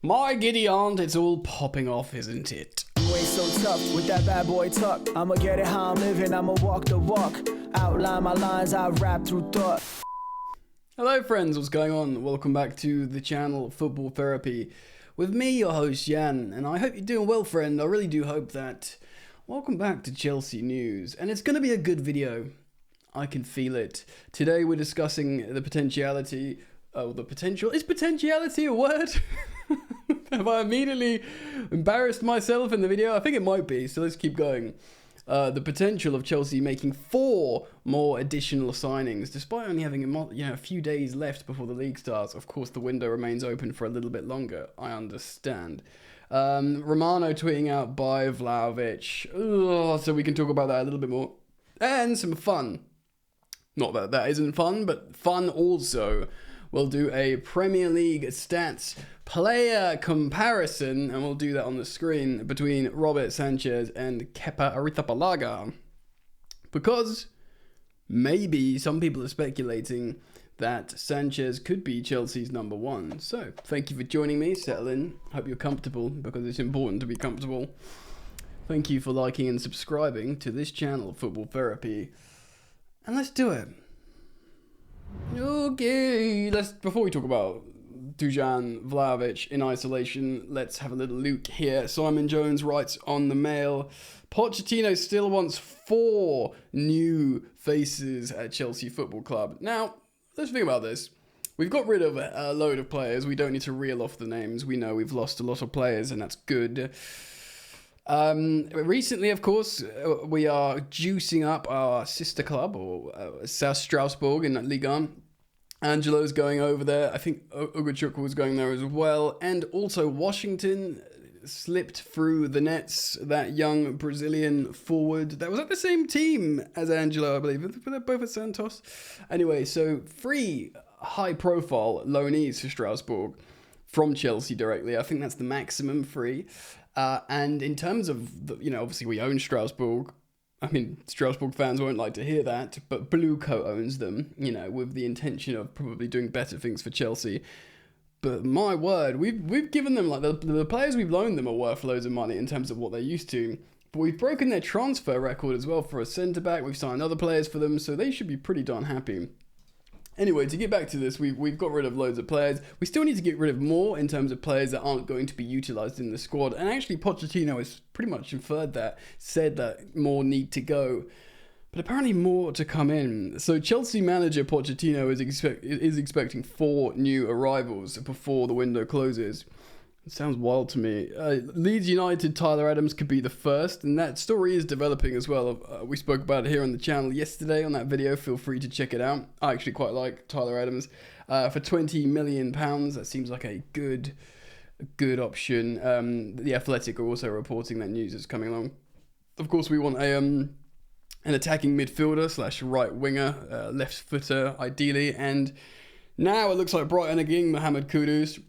My giddy aunt, it's all popping off, isn't it? You ain't so tough with that bad boy tuck. I'ma get it how I'm living, I'ma walk the walk. Outline my lines, I rap through thought. Hello friends, what's going on? Welcome back to the channel Football Therapy with me, your host Jan, and I hope you're doing well, friend. I really do hope that. Welcome back to Chelsea News, and it's going to be a good video. I can feel it. Today we're discussing the potentiality. Oh, the potential. Is potentiality a word? Have I immediately embarrassed myself in the video? I think it might be, so let's keep going. The potential of Chelsea making 4 more additional signings, despite only having a few days left before the league starts. Of course, the window remains open for a little bit longer. I understand. Romano tweeting out by Vlahovic. So we can talk about that a little bit more. And some fun. Not that that isn't fun, but fun also. We'll do a Premier League stats player comparison, and we'll do that on the screen between Robert Sanchez and Kepa Arrizabalaga. Because maybe some people are speculating that Sanchez could be Chelsea's number 1. So, thank you for joining me. Settle in. Hope you're comfortable, because it's important to be comfortable. Thank you for liking and subscribing to this channel, Football Therapy. And let's do it. Okay, before we talk about Dusan Vlahovic in isolation, let's have a little look here. Simon Jones writes on the Mail, Pochettino still wants 4 new faces at Chelsea Football Club. Now, let's think about this. We've got rid of a load of players. We don't need to reel off the names. We know we've lost a lot of players, and that's good. Recently, of course, we are juicing up our sister club, or South Strasbourg in Ligue 1. Angelo's going over there. I think Ugochukwu was going there as well. And also Washington slipped through the nets. That young Brazilian forward that was at the same team as Angelo, I believe. They're both at Santos. Anyway, so 3 high-profile loanees for Strasbourg from Chelsea directly. I think that's the maximum 3. And in terms of, obviously we own Strasbourg. I mean, Strasbourg fans won't like to hear that, but Blueco owns them, with the intention of probably doing better things for Chelsea. But my word, we've given them, like, the players we've loaned them are worth loads of money in terms of what they're used to. But we've broken their transfer record as well for a centre-back. We've signed other players for them, so they should be pretty darn happy. Anyway, to get back to this, we've got rid of loads of players. We still need to get rid of more in terms of players that aren't going to be utilised in the squad. And actually, Pochettino has pretty much said that more need to go. But apparently more to come in. So Chelsea manager Pochettino is expecting 4 new arrivals before the window closes. It sounds wild to me. Leeds United Tyler Adams could be the first, and that story is developing as well. We spoke about it here on the channel yesterday on that video. Feel free to check it out. I actually quite like Tyler Adams. For £20 million, that seems like a good option. The Athletic are also reporting that news is coming along. Of course, we want an attacking midfielder / right winger, left footer ideally, and now it looks like Brighton are getting Mohamed Kudus.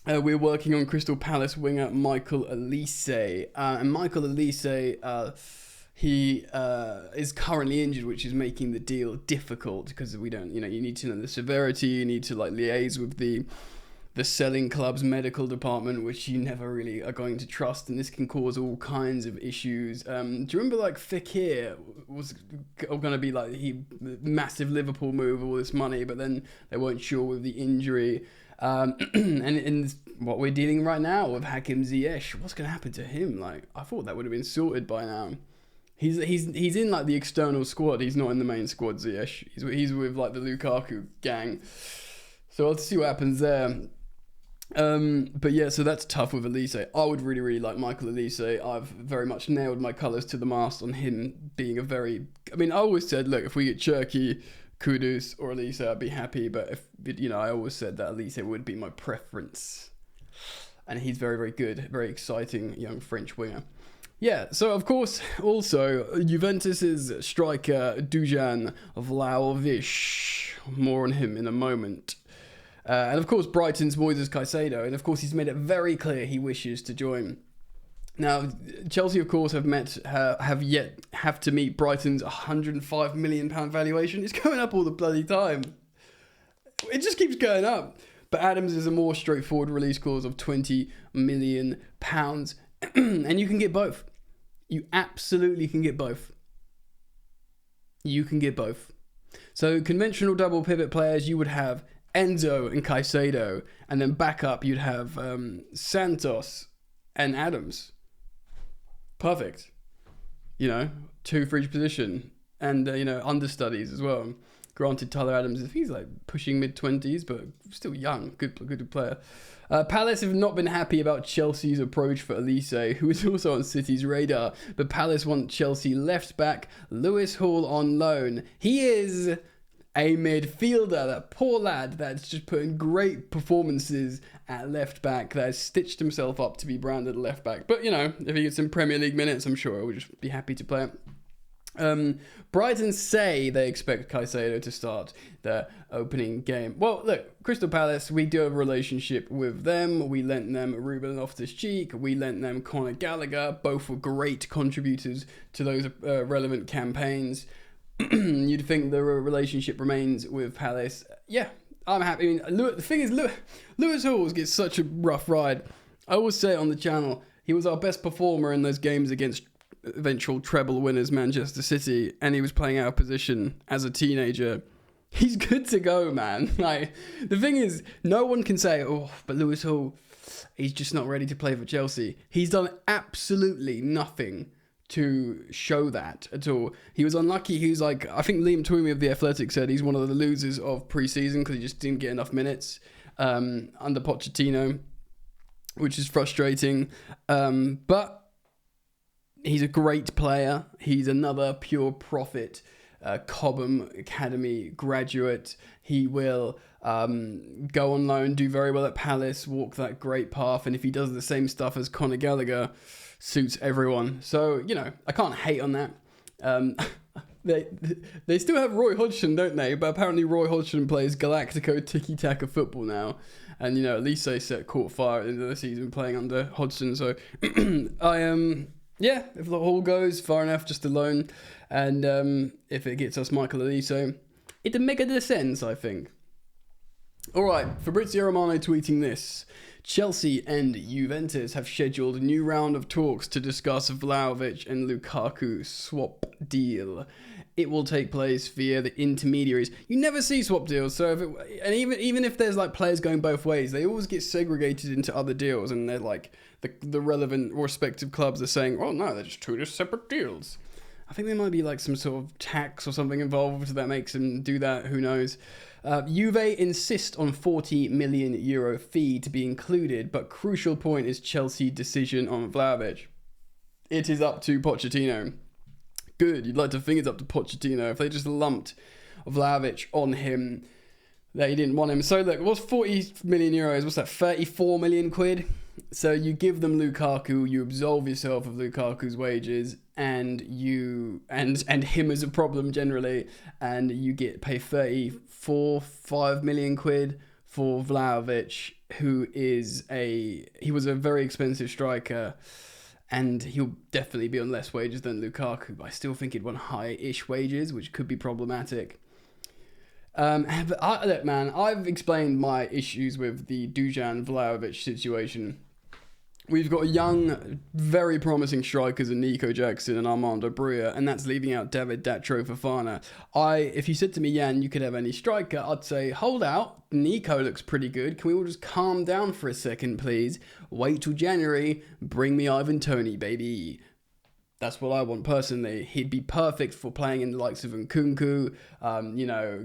We're working on Crystal Palace winger Michael Elise. And Michael Elise, he is currently injured, which is making the deal difficult because we don't, you need to know the severity, you need to liaise with the selling club's medical department, which you never really are going to trust, and this can cause all kinds of issues. Do you remember Fekir was going to be massive Liverpool move, all this money, but then they weren't sure with the injury. And in what we're dealing right now with Hakim Ziyech, what's going to happen to him? I thought that would have been sorted by now. He's in the external squad. He's not in the main squad. Ziyech. He's with the Lukaku gang. So let's see what happens there. But yeah, so that's tough with Elise. I would really, really like Michael Elise. I've very much nailed my colours to the mast on him being I always said, look, if we get Cherki, Kudus or Elise, I'd be happy, but I always said that Elise would be my preference, and he's very, very good, very exciting young French winger. Yeah, so of course, also Juventus's striker Dusan Vlahovic, more on him in a moment, and of course Brighton's Moises Caicedo, and of course he's made it very clear he wishes to join. Now, Chelsea, of course, have to meet Brighton's £105 million valuation. It's going up all the bloody time. It just keeps going up. But Adams is a more straightforward release clause of £20 million. And you can get both. You absolutely can get both. You can get both. So conventional double pivot players, you would have Enzo and Caicedo, and then back up you'd have Santos and Adams. Perfect. You know, 2 for each position, and you know, understudies as well. Granted, Tyler Adams, if he's like pushing mid-20s, but still young, good player. Palace have not been happy about Chelsea's approach for Elise, who is also on City's radar. But Palace want Chelsea left back Lewis Hall on loan. He is a midfielder, that poor lad that's just put in great performances at left back, that has stitched himself up to be branded left back. But, you know, if he gets some Premier League minutes, I'm sure I would just be happy to play it. Brighton say they expect Caicedo to start the opening game. Well, look, Crystal Palace, we do have a relationship with them. We lent them Ruben Loftus-Cheek. We lent them Conor Gallagher. Both were great contributors to those relevant campaigns. You'd think the relationship remains with Palace. Yeah, I'm happy. I mean, the thing is, Lewis Hall gets such a rough ride. I always say it on the channel, he was our best performer in those games against eventual treble winners Manchester City, and he was playing out of position as a teenager. He's good to go, man. Like, the thing is, no one can say, oh, but Lewis Hall, he's just not ready to play for Chelsea. He's done absolutely nothing to show that at all. He was unlucky. He was like, I think Liam Twomey of The Athletic said he's one of the losers of pre-season because he just didn't get enough minutes under Pochettino, which is frustrating. But he's a great player. He's another pure profit Cobham Academy graduate. He will go on loan, do very well at Palace, walk that great path, and if he does the same stuff as Conor Gallagher, suits everyone. So, you know, I can't hate on that. They still have Roy Hodgson, don't they? But apparently Roy Hodgson plays Galactico tiki-taka football now. And, you know, Elise caught fire at the end of the season playing under Hodgson. So, I am... Yeah, if the Hall goes far enough just alone, and if it gets us Michael Elise, it'd make a sense, I think. All right, Fabrizio Romano tweeting this. Chelsea and Juventus have scheduled a new round of talks to discuss Vlahovic and Lukaku swap deal. It will take place via the intermediaries. You never see swap deals, so even if there's like players going both ways, they always get segregated into other deals, and they're like the relevant respective clubs are saying, "Oh no, they're just 2 separate deals." I think there might be like some sort of tax or something involved that makes them do that. Who knows? Juve insist on €40 million fee to be included, but crucial point is Chelsea decision on Vlahovic. It is up to Pochettino. Good, you'd like to think it's up to Pochettino. If they just lumped Vlahovic on him, they didn't want him. So look, what's €40 million? What's that, 34 million quid? So you give them Lukaku, you absolve yourself of Lukaku's wages, and him as a problem generally, and you pay 5 million quid for Vlahovic, who he was a very expensive striker, and he'll definitely be on less wages than Lukaku, but I still think he'd want high-ish wages, which could be problematic. But look, man, I've explained my issues with the Dujan Vlahovic situation. We've got young, very promising strikers in Nico Jackson and Armando Broja, and that's leaving out David Datro Fofana. If you said to me, Jan, you could have any striker, I'd say, hold out. Nico looks pretty good. Can we all just calm down for a second, please? Wait till January. Bring me Ivan Toney, baby. That's what I want personally. He'd be perfect for playing in the likes of Nkunku,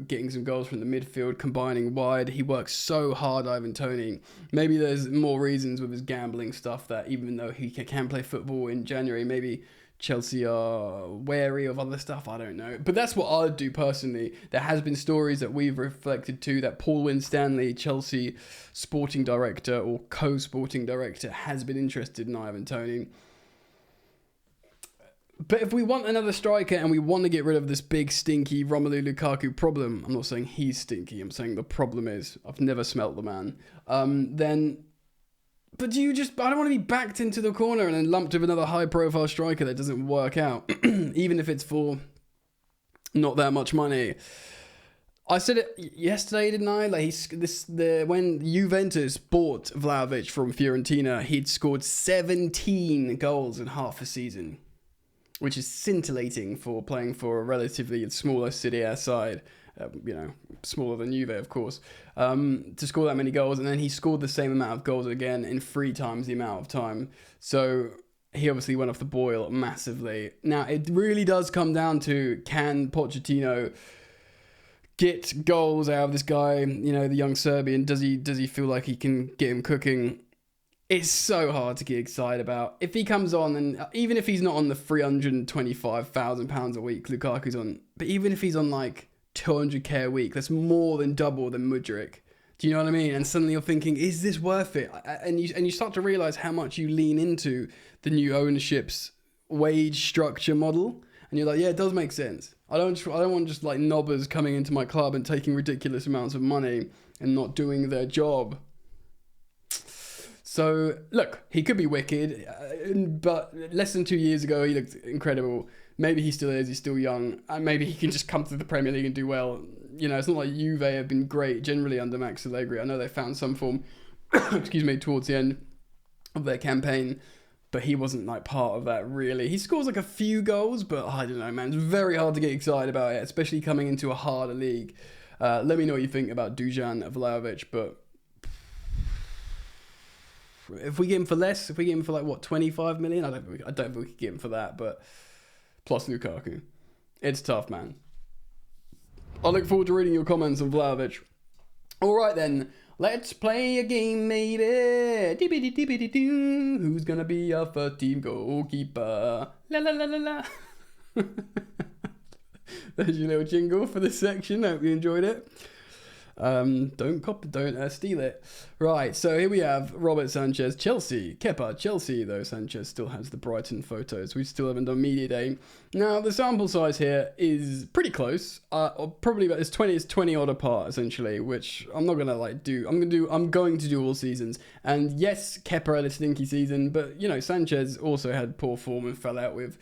getting some goals from the midfield, combining wide. He works so hard, Ivan Toney. Maybe there's more reasons with his gambling stuff that even though he can play football in January, maybe Chelsea are wary of other stuff. I don't know. But that's what I'd do personally. There has been stories that we've reflected to that Paul Winstanley, Chelsea sporting director or co-sporting director, has been interested in Ivan Toney. But if we want another striker and we want to get rid of this big, stinky Romelu Lukaku problem, I'm not saying he's stinky, I'm saying the problem is, I've never smelt the man, but I don't want to be backed into the corner and then lumped with another high-profile striker that doesn't work out, even if it's for not that much money. I said it yesterday, didn't I? Like when Juventus bought Vlahovic from Fiorentina, he'd scored 17 goals in half a season, which is scintillating for playing for a relatively smaller Serie A side. Smaller than Juve, of course, to score that many goals. And then he scored the same amount of goals again in 3 times the amount of time. So he obviously went off the boil massively. Now, it really does come down to, can Pochettino get goals out of this guy, the young Serbian? Does he feel like he can get him cooking? It's so hard to get excited about. If he comes on, and even if he's not on the £325,000 a week Lukaku's on, but even if he's on like 200k a week, that's more than double than Mudryk. Do you know what I mean? And suddenly you're thinking, is this worth it? And you start to realize how much you lean into the new ownership's wage structure model, and you're like, yeah, it does make sense. I don't want just like knobbers coming into my club and taking ridiculous amounts of money and not doing their job. So look, he could be wicked, but less than 2 years ago he looked incredible. Maybe he still is. He's still young, and maybe he can just come to the Premier League and do well. It's not like Juve have been great generally under Max Allegri. I know they found some form, towards the end of their campaign, but he wasn't like part of that really. He scores like a few goals, but I don't know, man. It's very hard to get excited about it, especially coming into a harder league. Let me know what you think about Dusan Vlahovic, but if we get him for less, if we get him for like what, 25 million, I don't think we could get him for that, but plus Lukaku, it's tough, man. I look forward to reading your comments on Vlahovic. All right then, let's play a game, maybe. Who's gonna be our first team goalkeeper? La la la la la. There's your little jingle for this section. Hope you enjoyed it. Don't steal it. Right, so here we have Robert Sanchez, Chelsea. Kepa, Chelsea, though Sanchez still has the Brighton photos. We still haven't done media day. Now, the sample size here is pretty close. Probably about it's 20 odd apart, essentially, which I'm not gonna do. I'm going to do all seasons. And yes, Kepa had a stinky season, but Sanchez also had poor form and fell out with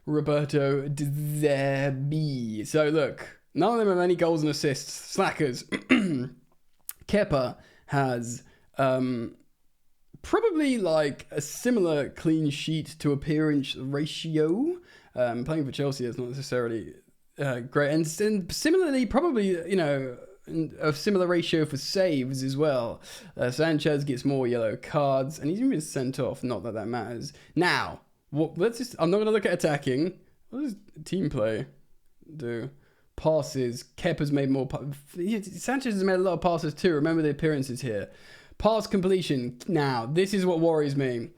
Roberto De Zerbi. So look, none of them have any goals and assists. Slackers. Kepa has probably like a similar clean sheet to appearance ratio. Playing for Chelsea is not necessarily great. And similarly, probably, a similar ratio for saves as well. Sanchez gets more yellow cards, and he's even been sent off. Not that that matters. Now, I'm not going to look at attacking. What does team play do? Passes. Kepa's made more. Sanchez has made a lot of passes too. Remember the appearances here. Pass completion. Now, this is what worries me.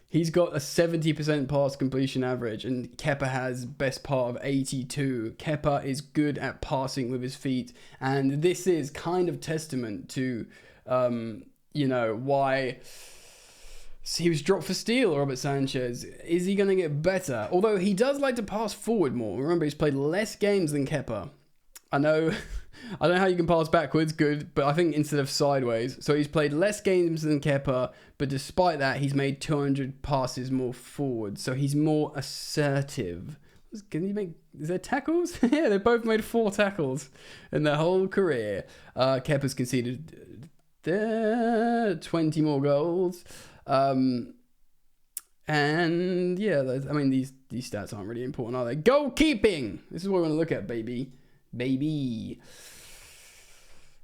He's got a 70% pass completion average, and Kepa has best part of 82. Kepa is good at passing with his feet, and this is kind of testament to, why he was dropped for steal, Robert Sanchez. Is he going to get better? Although he does like to pass forward more. Remember, he's played less games than Kepa. I know how you can pass backwards, good, but I think instead of sideways. So he's played less games than Kepa, but despite that, he's made 200 passes more forward. So he's more assertive. Is there tackles? Yeah, they both made 4 tackles in their whole career. Kepa's conceded 20 more goals. And yeah, these stats aren't really important, are they? Goalkeeping! This is what we're going to look at, baby.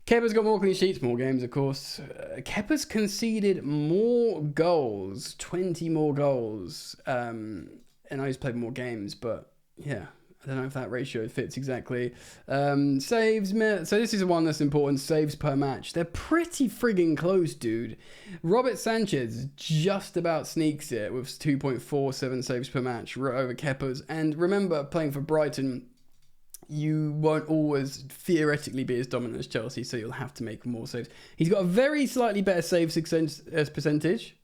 Kepa's got more clean sheets, more games, of course. Kepa's conceded more goals, 20 more goals. And I know he's played more games, but yeah, I don't know if that ratio fits exactly. Saves, so this is the one that's important. Saves per match. They're pretty frigging close, dude. Robert Sanchez just about sneaks it with 2.47 saves per match over Kepa's. And remember, playing for Brighton, you won't always theoretically be as dominant as Chelsea, so you'll have to make more saves. He's got a very slightly better save percentage.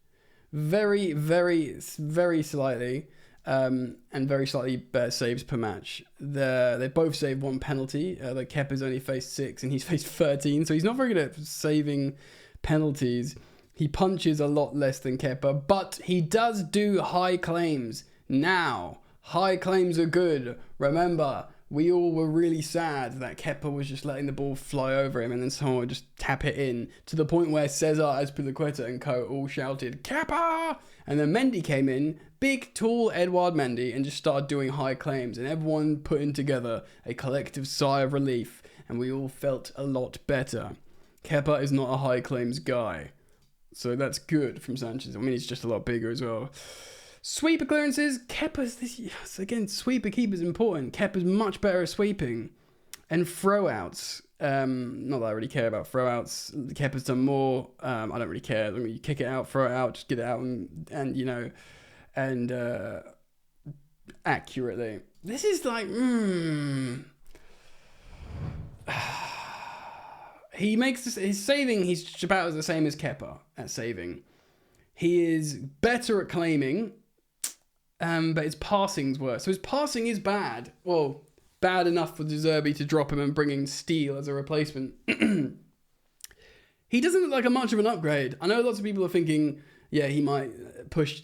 Very, very, very slightly. And very slightly better saves per match. They both saved 1 penalty. Kepa's only faced 6 and he's faced 13, so he's not very good at saving penalties. He punches a lot less than Kepa, but he does do high claims. Now, high claims are good. Remember, we all were really sad that Kepa was just letting the ball fly over him and then someone would just tap it in, to the point where Cesar Azpilicueta and co all shouted, Kepa! And then Mendy came in, big, tall Edouard Mendy, and just started doing high claims, and everyone putting together a collective sigh of relief, and we all felt a lot better. Kepa is not a high claims guy. So that's good from Sanchez. I mean, he's just a lot bigger as well. Sweeper clearances, Kepa's this. Yes, again, sweeper keeper's important. Kepa's much better at sweeping. And throwouts. Not that I really care about throwouts. Kepa's done more. I don't really care. I mean, you kick it out, throw it out, just get it out, and you know, and accurately. This is like, he makes this, his saving. He's about the same as Kepa at saving. He is better at claiming. But his passing's worse. So his passing is bad. Well, bad enough for De Zerbi to drop him and bring in Steele as a replacement. He doesn't look like much of an upgrade. I know lots of people are thinking, yeah, he might push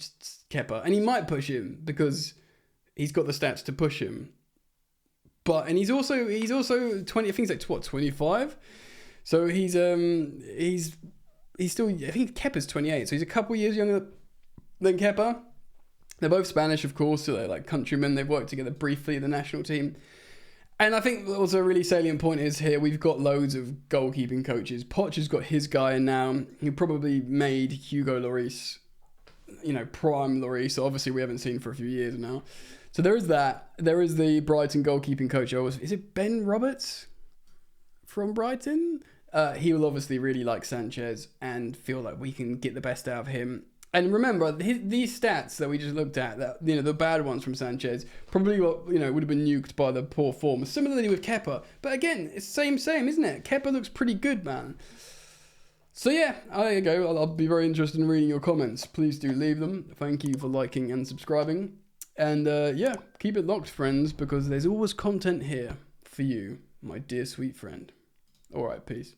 Kepa. And he might push him because he's got the stats to push him. And he's also 20, I think he's like, what, 25? So he's still, I think Kepa's 28. So he's a couple years younger than Kepa. They're both Spanish, of course, so they're like countrymen. They've worked together briefly in the national team. And I think also a really salient point is here, we've got loads of goalkeeping coaches. Poch has got his guy in now. He probably made Hugo Lloris, prime Lloris. Obviously, we haven't seen for a few years now. So there is that. There is the Brighton goalkeeping coach. Is it Ben Roberts from Brighton? He will obviously really like Sanchez and feel like we can get the best out of him. And remember, these stats that we just looked at, that the bad ones from Sanchez, probably would have been nuked by the poor form. Similarly with Kepa, but again, it's same, isn't it? Kepa looks pretty good, man. So yeah, there you go. I'll be very interested in reading your comments. Please do leave them. Thank you for liking and subscribing, and yeah, keep it locked, friends, because there's always content here for you, my dear sweet friend. All right, peace.